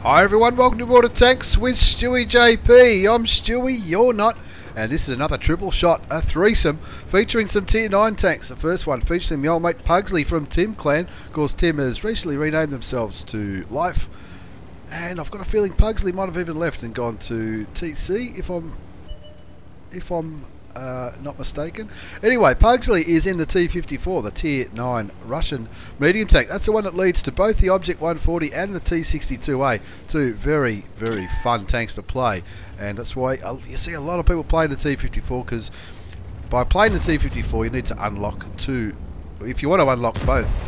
Hi everyone, welcome to Water Tanks with stewiejp. I'm Stewie, you're not, and this is another triple shot, a threesome, featuring some tier 9 tanks. The first one featuring my old mate Puggsley from Tim Clan. Of course, Tim has recently renamed themselves to Life, and I've got a feeling Puggsley might have even left and gone to TC if I'm not mistaken. Anyway, Puggsley is in the T54, the tier 9 Russian medium tank. That's the one that leads to both the Object 140 and the T62A, two very, very fun tanks to play. And that's why you see a lot of people playing the T54, because by playing the T54 you need to unlock two. If you want to unlock both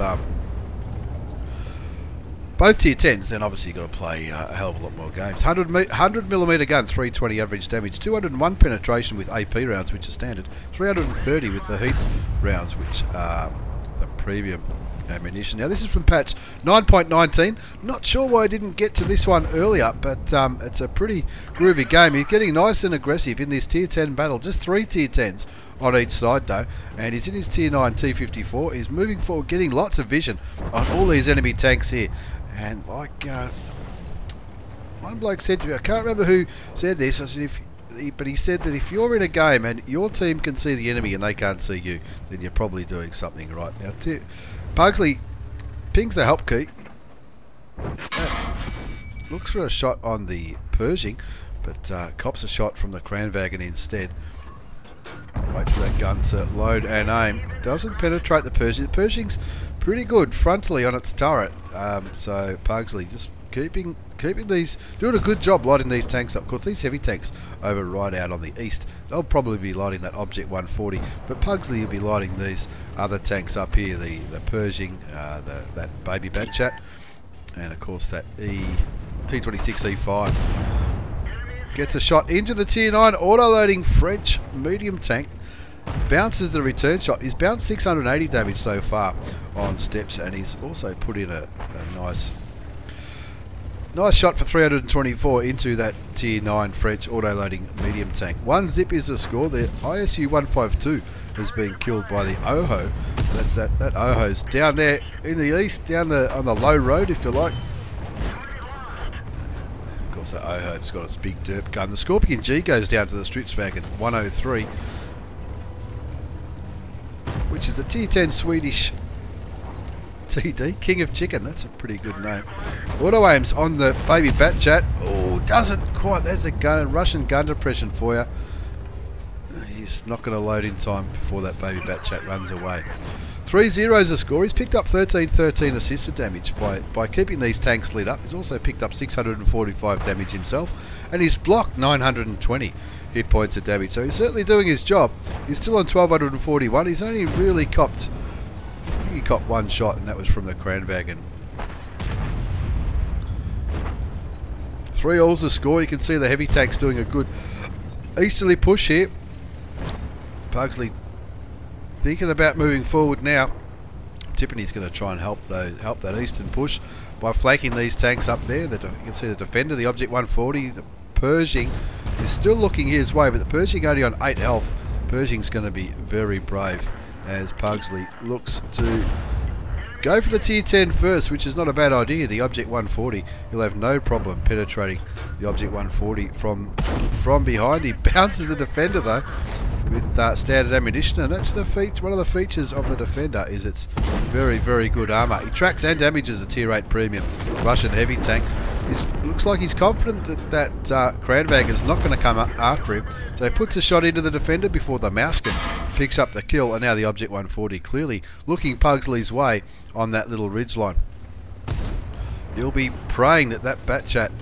tier 10s, then obviously you've got to play a hell of a lot more games. 100mm gun, 320 average damage, 201 penetration with AP rounds, which is standard, 330 with the heat rounds, which are the premium ammunition. Now this is from patch 9.19. Not sure why I didn't get to this one earlier, but it's a pretty groovy game. He's getting nice and aggressive in this tier 10 battle. Just 3 tier 10s on each side though, and he's in his tier 9 T54. He's moving forward, getting lots of vision on all these enemy tanks here. And like one bloke said to me, I can't remember who said this, I said but he said that if you're in a game and your team can see the enemy and they can't see you, then you're probably doing something right. Now Puggsley pings the help key, looks for a shot on the Pershing, but cops a shot from the Kranwagen instead. Wait for that gun to load and aim. Doesn't penetrate the Pershing. The Pershing's pretty good frontally on its turret, so Puggsley just keeping these, doing a good job lighting these tanks up. Of course, these heavy tanks over right out on the east, they'll probably be lighting that Object 140, but Puggsley will be lighting these other tanks up here, the Pershing, that baby Batchat, and of course that T26 E5. Gets a shot into the tier 9 auto-loading French medium tank. Bounces the return shot. He's bounced 680 damage so far on steps, and he's also put in a nice shot for 324 into that tier 9 French auto-loading medium tank. 1 zip is the score. The ISU 152 has been killed by the OHO. That's that OHO's down there in the east, down on the low road, if you like. The OHO's got its big derp gun. The Scorpion G goes down to the Extravaganza 103, which is the tier 10 Swedish TD, King of Chicken. That's a pretty good name. Auto aims on the baby Batchat. Oh, doesn't quite. There's a gun, Russian gun depression for you. He's not going to load in time before that baby Batchat runs away. 3 zeros a score. He's picked up 13 assisted damage by keeping these tanks lit up. He's also picked up 645 damage himself, and he's blocked 920 hit points of damage. So he's certainly doing his job. He's still on 1241. He's only really copped, I think he copped 1 shot, and that was from the Kranwagen. 3 alls a score. You can see the heavy tanks doing a good easterly push here. Puggsley thinking about moving forward now. I'm tipping he's going to try and help that eastern push by flanking these tanks up there. You can see the Defender, the Object 140, the Pershing is still looking his way, but the Pershing only on 8 health. Pershing's going to be very brave as Puggsley looks to go for the tier 10 first, which is not a bad idea. The Object 140, he'll have no problem penetrating the Object 140 from behind. He bounces the Defender though with standard ammunition, and that's one of the features of the Defender is its very, very good armour. He tracks and damages a tier 8 premium Russian heavy tank. Looks like he's confident that Kranwagen is not going to come up after him, so he puts a shot into the Defender before the Mouskin picks up the kill, and now the Object 140 clearly looking Pugsley's way on that little ridgeline. He'll be praying that Batchat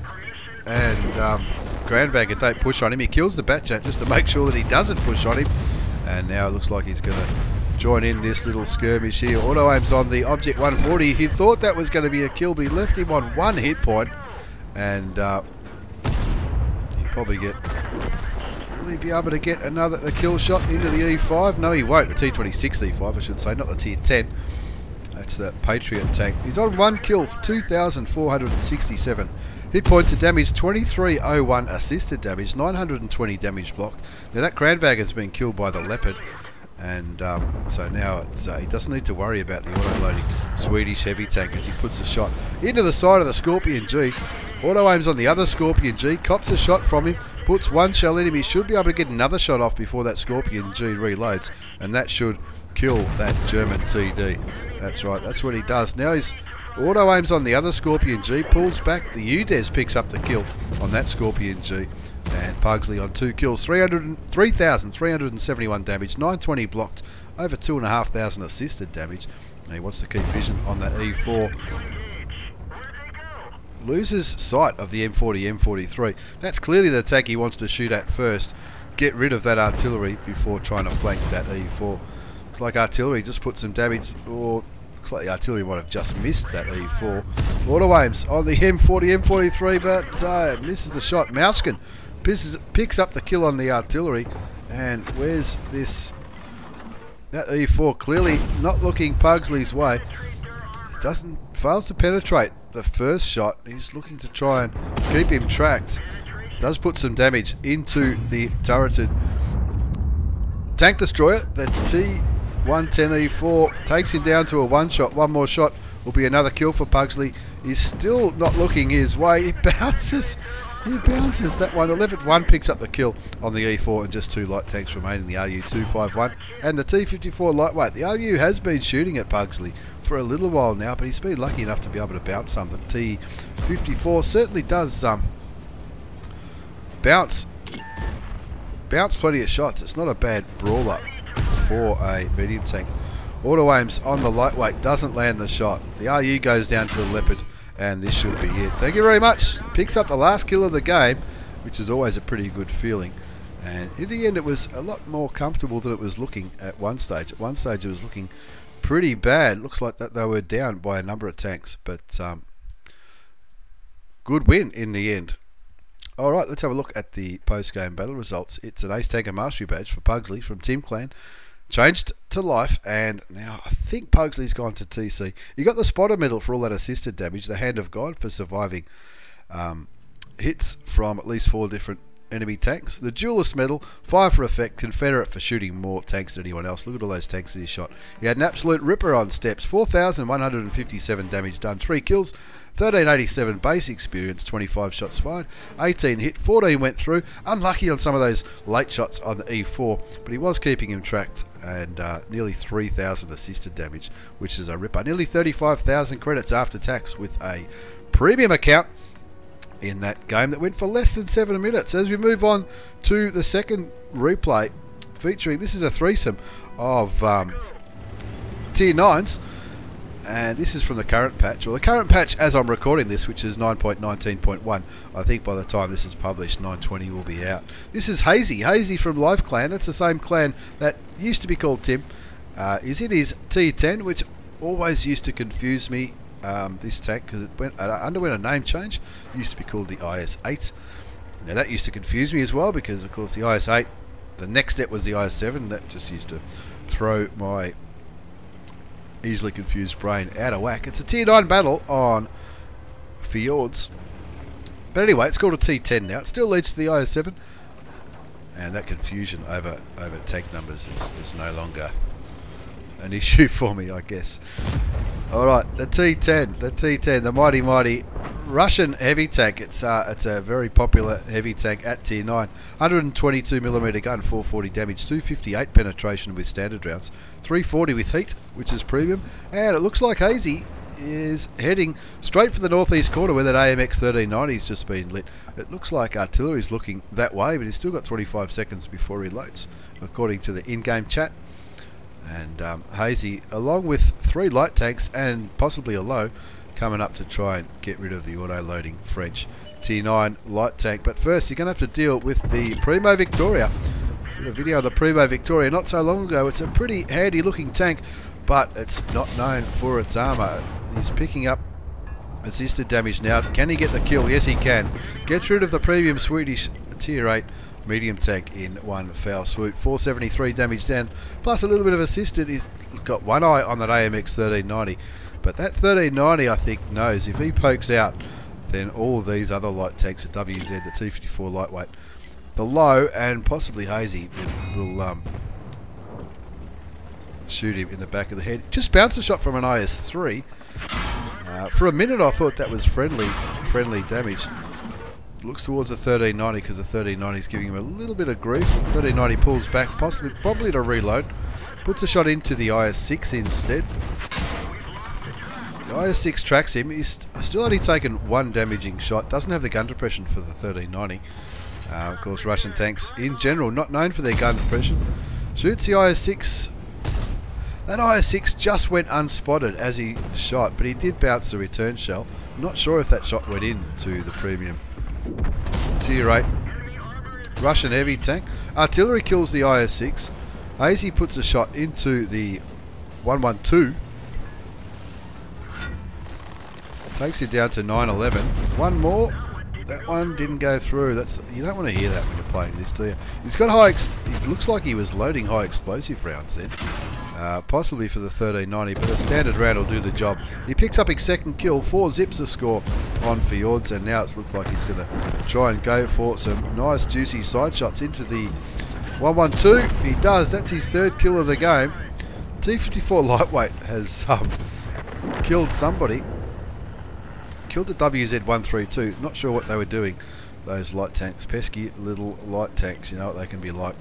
and Kranwagen don't push on him. He kills the Batchat just to make sure that he doesn't push on him, and now it looks like he's going to join in this little skirmish here. Auto aims on the Object 140. He thought that was going to be a kill, but he left him on 1 hit point, and he'll probably will he be able to get a kill shot into the E5? No, he won't. The T26 E5, I should say, not the tier 10. That's the Patriot tank. He's on 1 kill for 2,467 hit points of damage, 2301 assisted damage, 920 damage blocked. Now that Kranwagen's been killed by the Leopard, and so now he doesn't need to worry about the auto-loading Swedish heavy tank as he puts a shot into the side of the Scorpion G. Auto aims on the other Scorpion G, cops a shot from him, puts one shell in him. He should be able to get another shot off before that Scorpion G reloads, and that should kill that German TD. That's right, that's what he does. Now he's auto aims on the other Scorpion G, pulls back. The UDES picks up the kill on that Scorpion G, and Puggsley on 2 kills, 3,371 damage, 920 blocked, over 2,500 assisted damage. And he wants to keep vision on that E4. Loses sight of the M40, M43. That's clearly the tank he wants to shoot at first. Get rid of that artillery before trying to flank that E4. Looks like artillery just put some damage, or looks like the artillery might have just missed that E4. Auto aims on the M40, M43, but misses the shot. Mouskin picks up the kill on the artillery, and where's this? That E4 clearly not looking Pugsley's way. Fails to penetrate the first shot. He's looking to try and keep him tracked. Does put some damage into the turreted tank destroyer. The T-10E4 takes him down to a one shot. One more shot will be another kill for Pugsley. He's still not looking his way. He bounces. He bounces that one. 11-1 picks up the kill on the E4, and just 2 light tanks remain, the RU251 and the T54 lightweight. The RU has been shooting at Pugsley for a little while now, but he's been lucky enough to be able to bounce some. The T54 certainly does bounce plenty of shots. It's not a bad brawler for a medium tank. Auto aims on the lightweight, doesn't land the shot. The RU goes down to the Leopard, and this should be it. Thank you very much. Picks up the last kill of the game, which is always a pretty good feeling. And in the end, it was a lot more comfortable than it was looking at one stage. At one stage, it was looking pretty bad. Looks like that they were down by a number of tanks, but good win in the end. All right, let's have a look at the post-game battle results. It's an Ace Tanker Mastery Badge for Puggsley from Team Clan. Changed to life, and now I think Pugsley's gone to TC. You got the Spotter Medal for all that assisted damage, the Hand of God for surviving hits from at least 4 different enemy tanks, the Duelist Medal, Fire for Effect, Confederate for shooting more tanks than anyone else. Look at all those tanks that he shot. He had an absolute ripper on steps, 4,157 damage done, 3 kills, 1387 base experience, 25 shots fired, 18 hit, 14 went through. Unlucky on some of those late shots on the E4, but he was keeping him tracked, and nearly 3,000 assisted damage, which is a ripper. Nearly 35,000 credits after tax with a premium account in that game that went for less than 7 minutes. As we move on to the second replay, featuring, this is a threesome of tier 9s, and this is from the current patch, or the current patch as I'm recording this, which is 9.19.1. I think by the time this is published, 9.20 will be out. This is Hazzey from Live Clan. That's the same clan that used to be called Tim. Is in his T10, which always used to confuse me, this tank, because it underwent a name change. It used to be called the IS-8. Now that used to confuse me as well, because of course the IS-8, the next step was the IS-7. That just used to throw my easily confused brain out of whack. It's a tier 9 battle on Fjords, but anyway, it's called a T10 now. It still leads to the IS-7, and that confusion over tank numbers is no longer an issue for me, I guess. Alright, the T10, the mighty Russian heavy tank. It's a very popular heavy tank at tier 9. 122mm gun, 440 damage, 258 penetration with standard rounds, 340 with heat, which is premium. And it looks like Hazzey is heading straight for the northeast corner where that AMX 1390's just been lit. It looks like artillery's looking that way, but he's still got 25 seconds before he loads, according to the in-game chat. And Hazzey, along with 3 light tanks and possibly a low, coming up to try and get rid of the auto-loading French tier 9 light tank. But first, you're going to have to deal with the Primo Victoria. Did a video of the Primo Victoria not so long ago. It's a pretty handy-looking tank, but it's not known for its armour. He's picking up assisted damage now. Can he get the kill? Yes, he can. Gets rid of the premium Swedish tier 8 medium tank in one foul swoop. 473 damage down, plus a little bit of assisted. He's got one eye on that AMX 1390, but that 1390, I think, knows if he pokes out, then all of these other light tanks at WZ, the T54 lightweight, the low, and possibly Hazzey will shoot him in the back of the head. Just bounced a shot from an IS-3. For a minute I thought that was friendly friendly damage. Looks towards the 1390 because the 1390 is giving him a little bit of grief. 1390 pulls back, probably to reload. Puts a shot into the IS-6 instead. The IS-6 tracks him. He's still only taken one damaging shot. Doesn't have the gun depression for the 1390. Of course, Russian tanks in general not known for their gun depression. Shoots the IS-6. That IS-6 just went unspotted as he shot, but he did bounce the return shell. Not sure if that shot went into the premium Tier 8 Russian heavy tank. Artillery kills the IS-6. Hazzey puts a shot into the 112. Takes it down to 911. One more. That one didn't go through. You don't want to hear that when you're playing this, do you? He's got it looks like he was loading high explosive rounds then. Possibly for the 1390, but a standard round will do the job. He picks up his second kill, 4 zips a score on Fjords, and now it looks like he's going to try and go for some nice juicy side shots into the 112. He does. That's his third kill of the game. T54 lightweight has killed somebody. Killed the WZ132. Not sure what they were doing. Those light tanks, pesky little light tanks. You know what they can be like.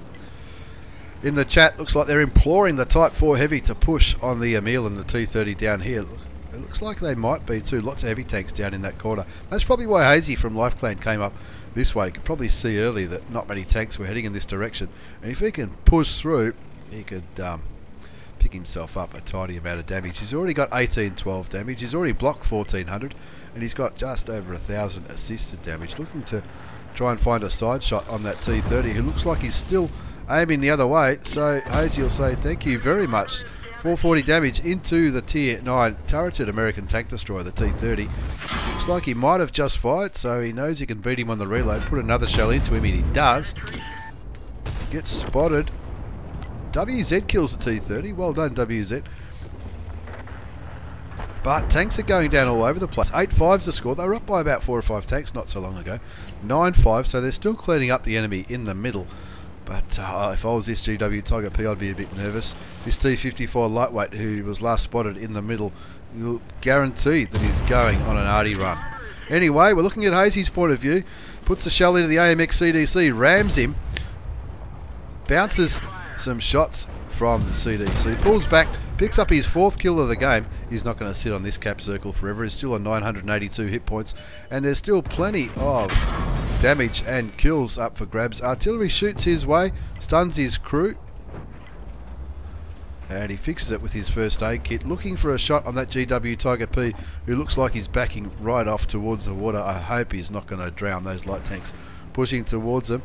In the chat, looks like they're imploring the Type 4 Heavy to push on the Emil and the T30 down here. It looks like they might be too. Lots of heavy tanks down in that corner. That's probably why Hazzey from LifeClan came up this way. You could probably see early that not many tanks were heading in this direction. And if he can push through, he could pick himself up a tidy amount of damage. He's already got 1812 damage. He's already blocked 1400. And he's got just over 1000 assisted damage. Looking to try and find a side shot on that T30, who looks like he's still aiming the other way. So Hazzey will say thank you very much. 440 damage into the Tier 9 turreted American tank destroyer, the T30. Looks like he might have just fired, so he knows he can beat him on the reload. Put another shell into him, and he does. Gets spotted. WZ kills the T30. Well done, WZ. But tanks are going down all over the place. 8-5's the score. They were up by about 4 or 5 tanks not so long ago. 9-5, so they're still cleaning up the enemy in the middle. But if I was this GW Tiger P, I'd be a bit nervous. This T54 lightweight, who was last spotted in the middle, you'll guarantee that he's going on an arty run. Anyway, we're looking at Hazzey's point of view. Puts a shell into the AMX CDC, rams him, bounces some shots from the CDC, pulls back, picks up his 4th kill of the game. He's not going to sit on this cap circle forever. He's still on 982 hit points, and there's still plenty of damage and kills up for grabs. Artillery shoots his way, stuns his crew, and he fixes it with his first aid kit, looking for a shot on that GW Tiger P, who looks like he's backing right off towards the water. I hope he's not going to drown those light tanks pushing towards him.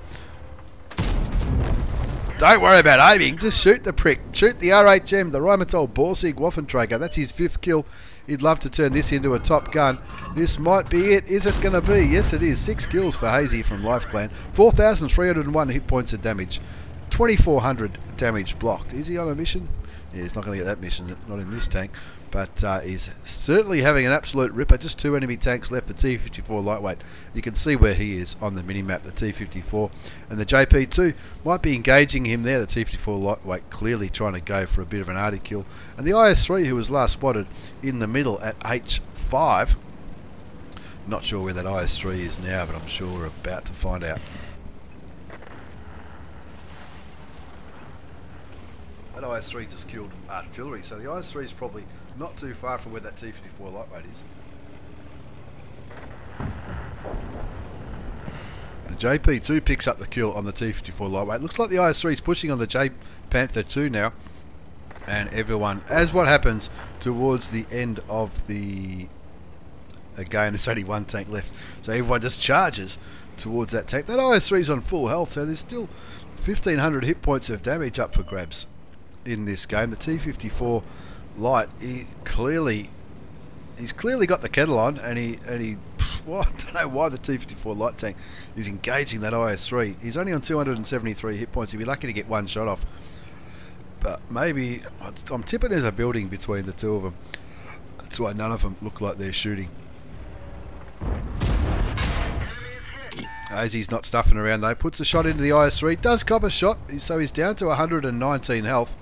Don't worry about aiming, just shoot the prick. Shoot the RHM, the Rheinmetall Borsig Waffenträger. That's his 5th kill. He'd love to turn this into a top gun. This might be it. Is it going to be? Yes, it is. 6 kills for Hazzey from LifeClan. 4,301 hit points of damage. 2,400 damage blocked. Is he on a mission? Yeah, he's not going to get that mission, not in this tank. But he's certainly having an absolute ripper. Just 2 enemy tanks left, the T54 lightweight. You can see where he is on the mini-map, the T54. And the JP2 might be engaging him there, the T54 lightweight, clearly trying to go for a bit of an arty kill. And the IS3, who was last spotted in the middle at H5. Not sure where that IS3 is now, but I'm sure we're about to find out. That IS3 just killed artillery, so the IS3 is probably not too far from where that T54 lightweight is. The JP2 picks up the kill on the T54 lightweight. Looks like the IS3 is pushing on the J Panther 2 now, and everyone, as what happens towards the end of the game, there's only 1 tank left, so everyone just charges towards that tank. That IS3 is on full health, so there's still 1,500 hit points of damage up for grabs in this game. The T54 light, he's clearly got the kettle on, and he well, I don't know why the T54 light tank is engaging that IS3. He's only on 273 hit points. He'd be lucky to get 1 shot off, but maybe I'm tipping there's a building between the 2 of them. That's why none of them look like they're shooting. Hazzey's not stuffing around though. Puts a shot into the IS3. Does cop a shot, so he's down to 119 health.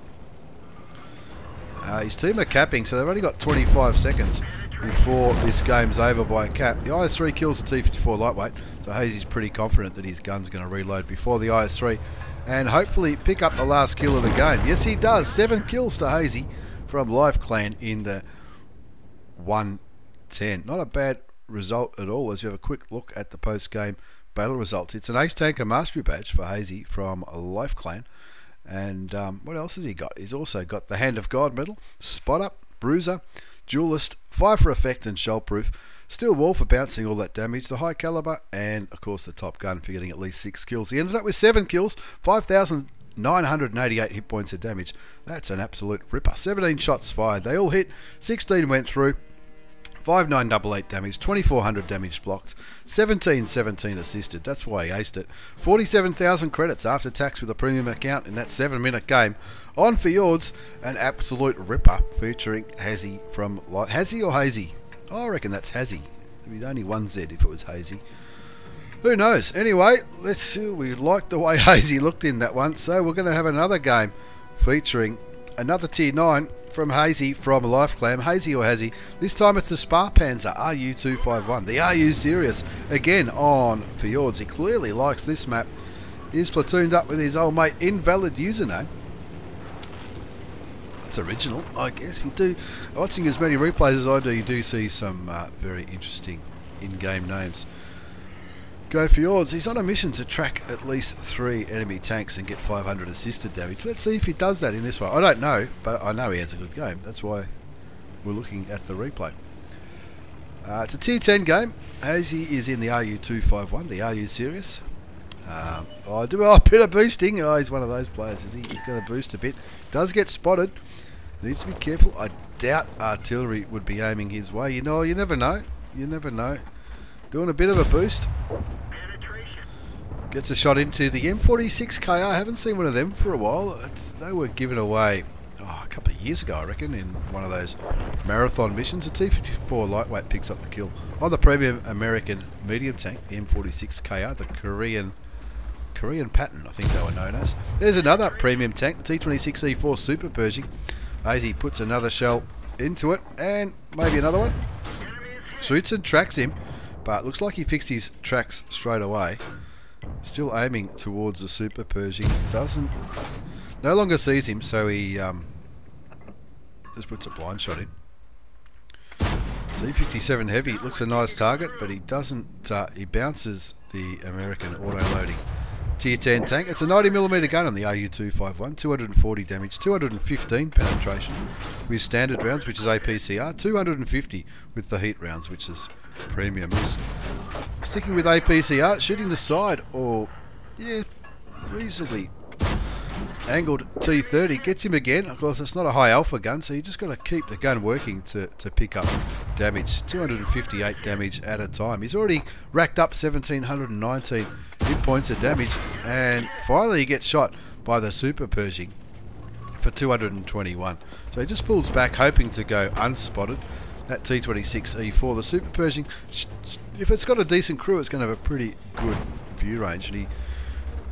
His team are capping, so they've only got 25 seconds before this game's over by a cap. The IS-3 kills the T54 lightweight, so Hazzey's pretty confident that his gun's going to reload before the IS-3 and hopefully pick up the last kill of the game. Yes, he does. 7 kills to Hazzey from Life Clan in the 110. Not a bad result at all as we have a quick look at the post-game battle results. It's an Ace Tanker Mastery Badge for Hazzey from Life Clan. And what else has he got? He's also got the Hand of God medal, Spot Up, Bruiser, Duelist, Fire for Effect and Shell Proof, Steel Wall for bouncing all that damage, the High Caliber, and of course the Top Gun for getting at least 6 kills. He ended up with 7 kills, 5,988 hit points of damage. That's an absolute ripper. 17 shots fired. They all hit, 16 went through. 5988 damage, 2400 damage blocked, 1717 assisted. That's why he aced it. 47,000 credits after tax with a premium account in that 7-minute game. On Fjords, an absolute ripper featuring Hazzey from Hazzey or Hazy? Oh, I reckon that's Hazzey. There'd be only one Z if it was Hazy. Who knows? Anyway, let's see. We like the way Hazzey looked in that one, so we're going to have another game featuring another Tier 9 from Hazzey from Life Clan, Hazzey or Hazzey. This time it's the Spa Panzer RU251, the RU Sirius, again on Fjords. He clearly likes this map. He's platooned up with his old mate, Invalid Username. That's original, I guess. You do, watching as many replays as I do, you do see some very interesting in-game names. Go Fjords. He's on a mission to track at least 3 enemy tanks and get 500 assisted damage. Let's see if he does that in this one. I don't know, but I know he has a good game. That's why we're looking at the replay. It's a Tier 10 game. Hazzey is in the RU251, the RU Sirius. Do a bit of boosting. Oh, he's one of those players, is he? He's going to boost a bit. Does get spotted. Needs to be careful. I doubt artillery would be aiming his way. You know, you never know. You never know. Doing a bit of a boost. Gets a shot into the M46KR. I haven't seen one of them for a while. They were given away a couple of years ago, I reckon, in one of those marathon missions. The T54 lightweight picks up the kill on the premium American medium tank, the M46KR, the Korean pattern, I think they were known as. There's another premium tank, the T26E4 Super Pershing. Hazzey puts another shell into it, and maybe another one. Shoots and tracks him, but looks like he fixed his tracks straight away. Still aiming towards the Super Pershing. No longer sees him, so he just puts a blind shot in. T57 Heavy looks a nice target, but he doesn't. He bounces the American auto-loading Tier 10 tank. It's a 90mm gun on the RU251, 240 damage, 215 penetration with standard rounds, which is APCR, 250 with the heat rounds, which is premium. Sticking with APCR, shooting the side, or yeah, reasonably angled T30 gets him again. Of course, it's not a high alpha gun, so you just got to keep the gun working to pick up damage. 258 damage at a time. He's already racked up 1,719 hit points of damage, and finally he gets shot by the Super Pershing for 221. So he just pulls back, hoping to go unspotted. That T26E4, the Super Pershing, if it's got a decent crew, it's going to have a pretty good view range, and he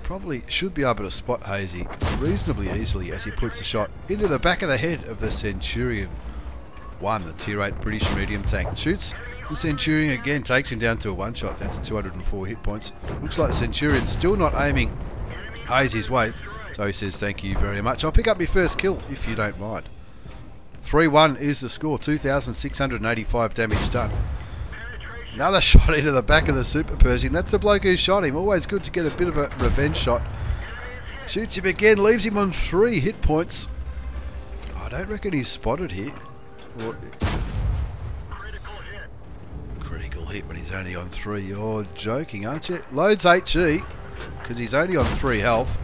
probably should be able to spot Hazzey reasonably easily as he puts a shot into the back of the head of the Centurion 1, the Tier 8 British medium tank. Shoots the Centurion again, takes him down to a one-shot, down to 204 hit points. Looks like the Centurion's still not aiming Hazzey's way, so he says thank you very much. I'll pick up my first kill if you don't mind. 3-1 is the score, 2,685 damage done. Another shot into the back of the Super Pershing. That's the bloke who shot him. Always good to get a bit of a revenge shot. Shoots him again, leaves him on 3 hit points. I don't reckon he's spotted here. Critical hit when he's only on 3. You're joking, aren't you? Loads HE because he's only on 3 health.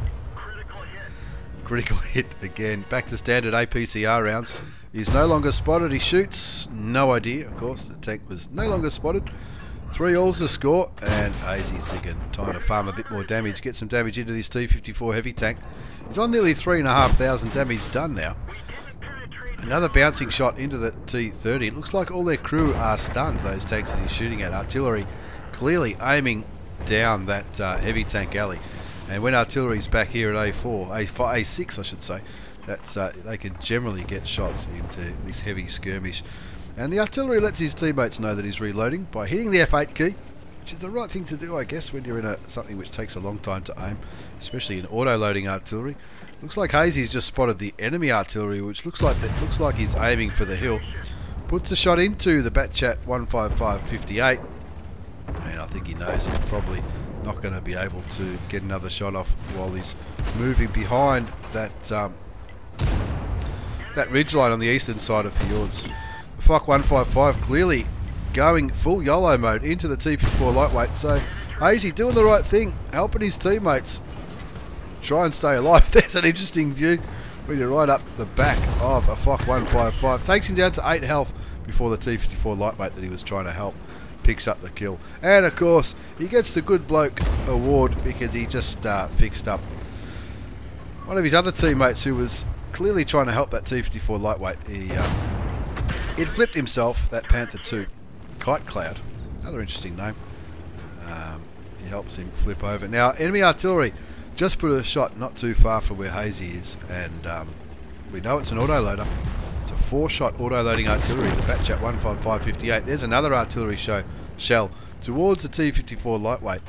Critical hit again. Back to standard APCR rounds. He's no longer spotted. He shoots. No idea. Of course, the tank was no longer spotted. 3-all's the score, and Hazzey's thinking time to farm a bit more damage, get some damage into this T54 heavy tank. He's on nearly 3,500 damage done now. Another bouncing shot into the T30. It looks like all their crew are stunned, those tanks that he's shooting at. Artillery clearly aiming down that heavy tank alley. And when artillery's back here at A6 I should say, that's they can generally get shots into this heavy skirmish. And the artillery lets his teammates know that he's reloading by hitting the F8 key, which is the right thing to do, I guess, when you're in something which takes a long time to aim, especially in auto-loading artillery. Looks like Hazzey's just spotted the enemy artillery, which looks like he's aiming for the hill. Puts a shot into the Batchat 155-58, and I think he knows he's probably not going to be able to get another shot off while he's moving behind that ridgeline on the eastern side of Fjords. The Fuck 155 clearly going full YOLO mode into the T54 lightweight. So Hazzey doing the right thing, helping his teammates try and stay alive. There's an interesting view when you're right up the back of a Fuck 155. Takes him down to 8 health before the T54 lightweight that he was trying to help picks up the kill. And of course he gets the Good Bloke award because he just fixed up one of his other teammates who was clearly trying to help that T54 lightweight. He'd flipped himself, that Panther 2 Kite Cloud, another interesting name. He helps him flip over. Now enemy artillery just put a shot not too far from where Hazzey is, and we know it's an autoloader. It's a 4-shot auto-loading artillery, the Batchat 155-58. There's another artillery shell towards the T54 lightweight.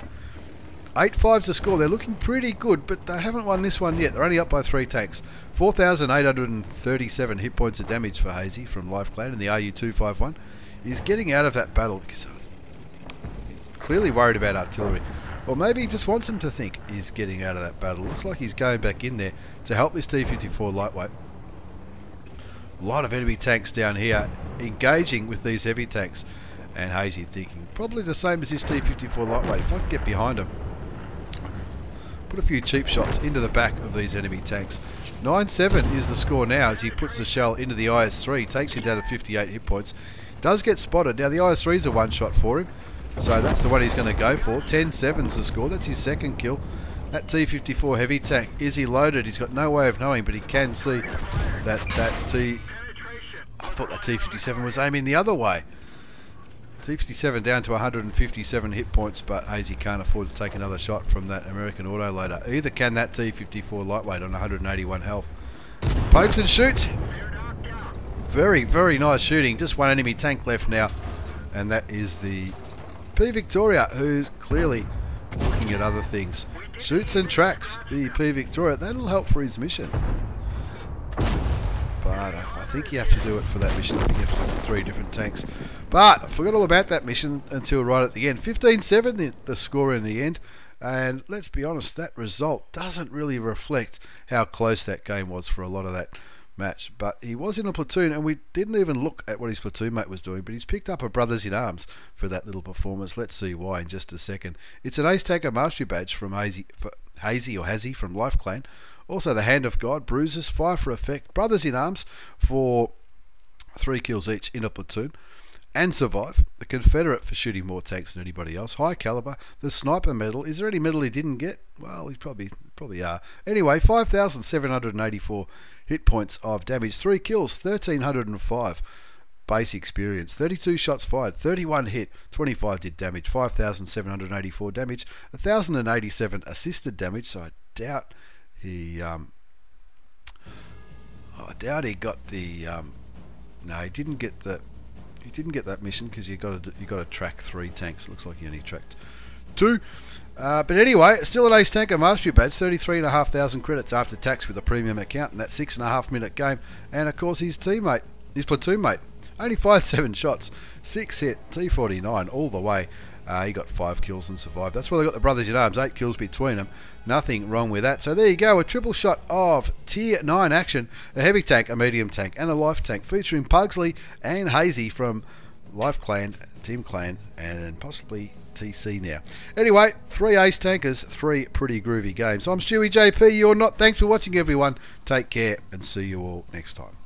8-5's the score. They're looking pretty good, but they haven't won this one yet. They're only up by 3 tanks. 4,837 hit points of damage for Hazzey from LifeClan in the RU251. He's getting out of that battle because he's clearly worried about artillery. Or maybe he just wants him to think he's getting out of that battle. Looks like he's going back in there to help this T54 lightweight. A lot of enemy tanks down here engaging with these heavy tanks, and Hazzey thinking probably the same as this T54 lightweight. If I can get behind him, put a few cheap shots into the back of these enemy tanks. 9-7 is the score now as he puts the shell into the IS-3, takes him down to 58 hit points. Does get spotted. Now the IS-3 is a 1-shot for him, so that's the one he's going to go for. 10-7's the score. That's his second kill. That T54 heavy tank, is he loaded? He's got no way of knowing, but he can see that I thought that T57 was aiming the other way. T57 down to 157 hit points, but Hazzey can't afford to take another shot from that American autoloader. Either can that T54 lightweight on 181 health. Pokes and shoots. Very, very nice shooting. Just one enemy tank left now, and that is the P Victoria, who's clearly looking at other things. Shoots and tracks the P Victoria. That'll help for his mission. But I think you have to do it for that mission. I think you have to do 3 different tanks. But I forgot all about that mission until right at the end. 15-7 the score in the end. And let's be honest, that result doesn't really reflect how close that game was for a lot of that match. But he was in a platoon, and we didn't even look at what his platoon mate was doing. But he's picked up a Brothers in Arms for that little performance. Let's see why in just a second. It's an Ace Tanker Mastery Badge from Hazzey from LifeClan. Also the Hand of God, Bruises, Fire for Effect, Brothers in Arms for 3 kills each in a platoon, and Survive, the Confederate for shooting more tanks than anybody else, High Caliber, the Sniper Medal. Is there any medal he didn't get? Well, he probably are. Anyway, 5,784 hit points of damage, 3 kills, 1,305 base experience, 32 shots fired, 31 hit, 25 did damage, 5,784 damage, 1,087 assisted damage, so I doubt he got the no, he didn't get that mission because you got to track 3 tanks. Looks like he only tracked 2. But anyway, still an Ace Tanker Mastery Badge, 33,500 credits after tax with a premium account in that 6.5 minute game. And of course his platoon mate, only fired 7 shots, 6 hit, T49 all the way. He got 5 kills and survived. That's why they got the Brothers in Arms, 8 kills between them. Nothing wrong with that. So there you go, a triple shot of Tier 9 action. A heavy tank, a medium tank, and a life tank featuring Puggsley and Hazzey from LifeClan, Team Clan, and possibly TC now. Anyway, 3 Ace Tankers, 3 pretty groovy games. I'm stewiejp, you're not. Thanks for watching, everyone. Take care, and see you all next time.